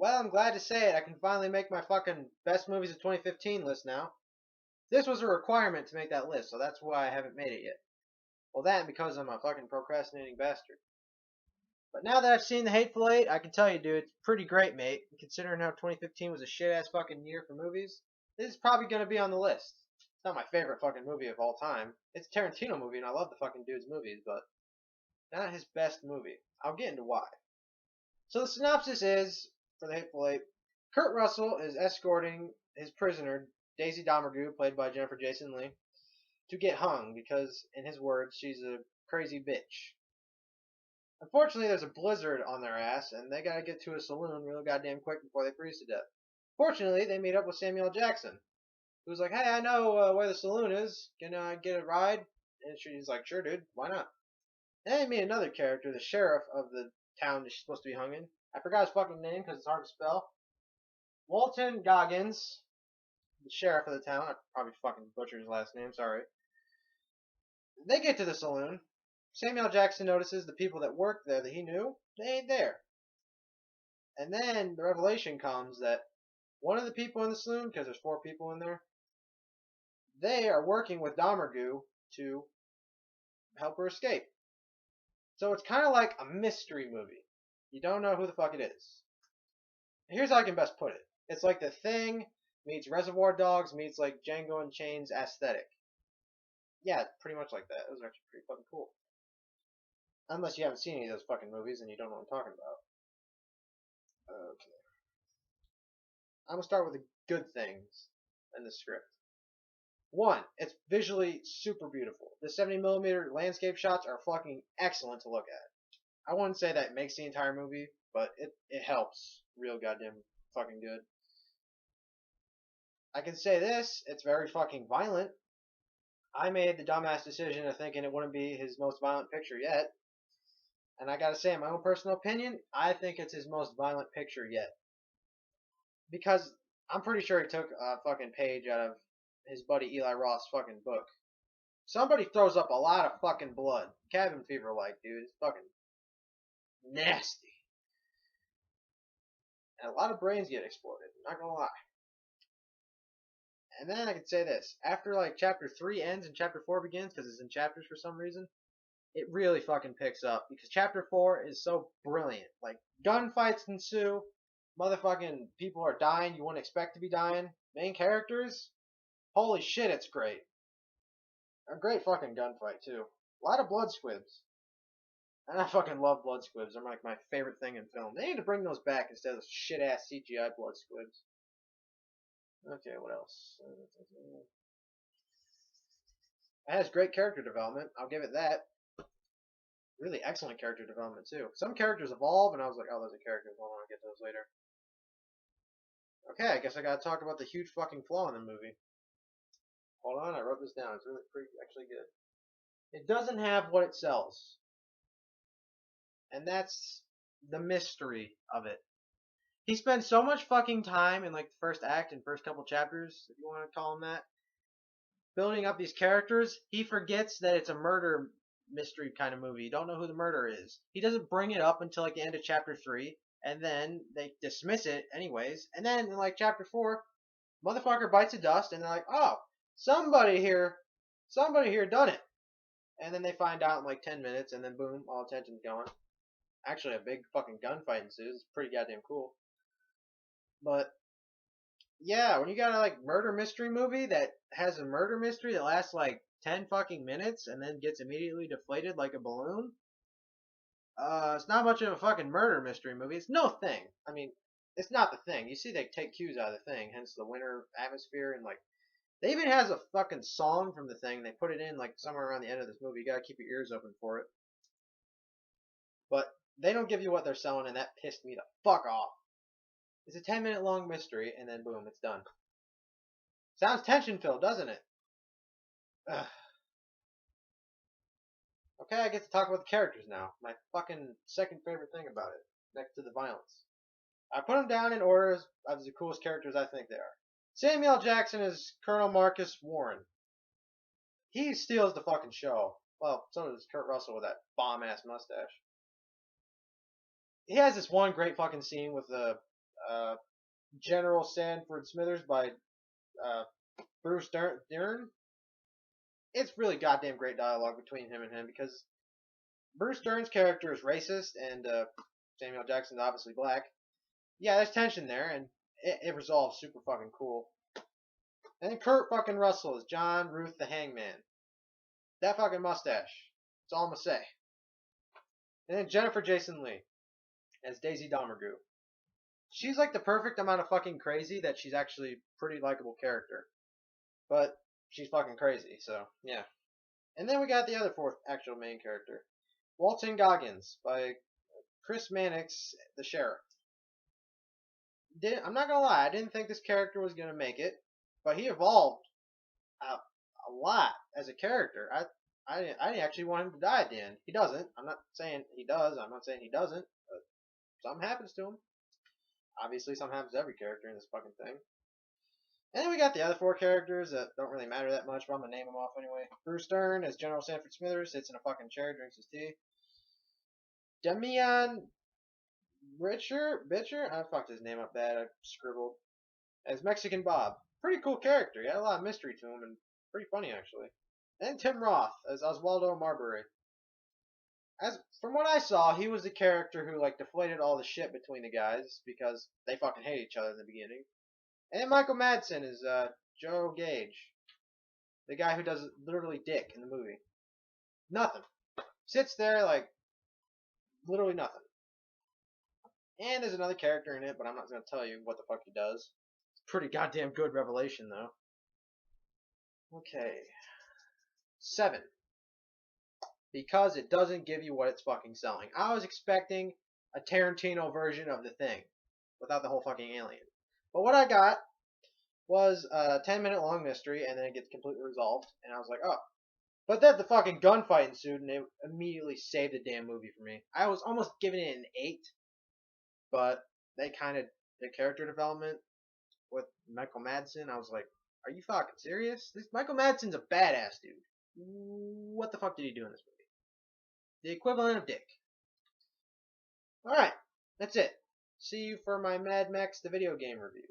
Well, I'm glad to say it. I can finally make my fucking best movies of 2015 list now. This was a requirement to make that list, so that's why I haven't made it yet. Well, that and because I'm a fucking procrastinating bastard. But now that I've seen the Hateful Eight, I can tell you, dude, it's pretty great, mate. Considering how 2015 was a shit-ass fucking year for movies, this is probably gonna be on the list. It's not my favorite fucking movie of all time. It's a Tarantino movie, and I love the fucking dude's movies, but not his best movie. I'll get into why. So the synopsis is, for the Hateful Eight, Kurt Russell is escorting his prisoner, Daisy Domergue, played by Jennifer Jason Leigh, to get hung because, in his words, she's a crazy bitch. Unfortunately, there's a blizzard on their ass, and they gotta get to a saloon real goddamn quick before they freeze to death. Fortunately, they meet up with Samuel Jackson, who's like, "Hey, I know where the saloon is. Can I get a ride?" And she's like, "Sure, dude. Why not?" And they meet another character, the sheriff of the town that she's supposed to be hung in. I forgot his fucking name because it's hard to spell. Walton Goggins, the sheriff of the town. I probably fucking butchered his last name. Sorry. They get to the saloon. Samuel Jackson notices the people that work there that he knew, they ain't there. And then the revelation comes that one of the people in the saloon, because there's 4 people in there, they are working with Domergue to help her escape. So it's kind of like a mystery movie. You don't know who the fuck it is. Here's how I can best put it. It's like The Thing meets Reservoir Dogs meets like Django Unchained's aesthetic. Yeah, pretty much like that. It was actually pretty fucking cool. Unless you haven't seen any of those fucking movies and you don't know what I'm talking about. Okay. I'm gonna start with the good things in the script. 1, it's visually super beautiful. The 70mm landscape shots are fucking excellent to look at. I wouldn't say that makes the entire movie, but it helps real goddamn fucking good. I can say this, it's very fucking violent. I made the dumbass decision of thinking it wouldn't be his most violent picture yet. And I gotta say, in my own personal opinion, I think it's his most violent picture yet. Because I'm pretty sure he took a fucking page out of his buddy Eli Roth's fucking book. Somebody throws up a lot of fucking blood. Cabin fever like, dude. It's fucking nasty. And a lot of brains get exploded. I'm not gonna lie. And then I can say this. After like chapter 3 ends and chapter 4 begins, because it's in chapters for some reason, it really fucking picks up. Because chapter 4 is so brilliant. Like, gunfights ensue. Motherfucking people are dying you wouldn't expect to be dying. Main characters? Holy shit, it's great. A great fucking gunfight, too. A lot of blood squibs. And I fucking love blood squibs. They're like my favorite thing in film. They need to bring those back instead of those shit-ass CGI blood squibs. Okay, what else? It has great character development. I'll give it that. Really excellent character development, too. Some characters evolve, and I was like, oh, those are characters. I want to get those later. Okay, I guess I gotta talk about the huge fucking flaw in the movie. Hold on, I wrote this down. It's really pretty, actually good. It doesn't have what it sells. And that's the mystery of it. He spends so much fucking time in like the first act and first couple chapters, if you want to call them that, building up these characters. He forgets that it's a murder mystery kind of movie. You don't know who the murderer is. He doesn't bring it up until like the end of chapter 3, and then they dismiss it anyways. And then in like chapter 4, motherfucker bites the dust, and they're like, oh, somebody here done it. And then they find out in like 10 minutes, and then boom, all attention's going. Actually, a big fucking gunfight ensues. It's pretty goddamn cool. But yeah, when you got a like murder mystery movie that has a murder mystery that lasts like 10 fucking minutes and then gets immediately deflated like a balloon, it's not much of a fucking murder mystery movie. It's no Thing. I mean, it's not The Thing. You see, they take cues out of The Thing, hence the winter atmosphere, and like they even has a fucking song from The Thing. They put it in like somewhere around the end of this movie. You gotta keep your ears open for it. But they don't give you what they're selling, and that pissed me the fuck off. It's a 10-minute long mystery, and then boom, it's done. Sounds tension-filled, doesn't it? Ugh. Okay, I get to talk about the characters now. My fucking second favorite thing about it, next to the violence. I put them down in order of the coolest characters I think they are. Samuel Jackson is Colonel Marcus Warren. He steals the fucking show. Well, so does Kurt Russell with that bomb-ass mustache. He has this one great fucking scene with the General Sanford Smithers by Bruce Dern. It's really goddamn great dialogue between him and him because Bruce Dern's character is racist and Samuel Jackson's obviously black. Yeah, there's tension there and it resolves super fucking cool. And then Kurt fucking Russell is John Ruth the Hangman. That fucking mustache. That's all I'm gonna say. And then Jennifer Jason Leigh as Daisy Domergue. She's like the perfect amount of fucking crazy that she's actually a pretty likable character. But she's fucking crazy, so yeah. And then we got the other fourth actual main character. Walton Goggins by Chris Mannix, the sheriff. I'm not gonna lie, I didn't think this character was gonna make it, but he evolved a lot as a character. I didn't actually want him to die at the end. He doesn't. I'm not saying he does. I'm not saying he doesn't. But something happens to him. Obviously, something happens to every character in this fucking thing. And then we got the other four characters that don't really matter that much, but I'm gonna name them off anyway. Bruce Dern as General Sanford Smithers, sits in a fucking chair, drinks his tea. Demian Bitcher? I fucked his name up bad. I scribbled. As Mexican Bob. Pretty cool character. He had a lot of mystery to him and pretty funny actually. And Tim Roth as Oswaldo Marbury. As from what I saw, he was the character who like deflated all the shit between the guys because they fucking hate each other in the beginning. And then Michael Madsen is Joe Gage, the guy who does literally dick in the movie. Nothing. Sits there like literally nothing. And there's another character in it, but I'm not going to tell you what the fuck he does. It's a pretty goddamn good revelation, though. Okay. 7. Because it doesn't give you what it's fucking selling. I was expecting a Tarantino version of The Thing without the whole fucking alien. But what I got was a 10-minute long mystery, and then it gets completely resolved. And I was like, oh. But then the fucking gunfight ensued, and it immediately saved the damn movie for me. I was almost giving it an 8. But they kind of, the character development with Michael Madsen, I was like, are you fucking serious? Michael Madsen's a badass dude. What the fuck did he do in this movie? The equivalent of Dick. Alright, that's it. See you for my Mad Max the video game review.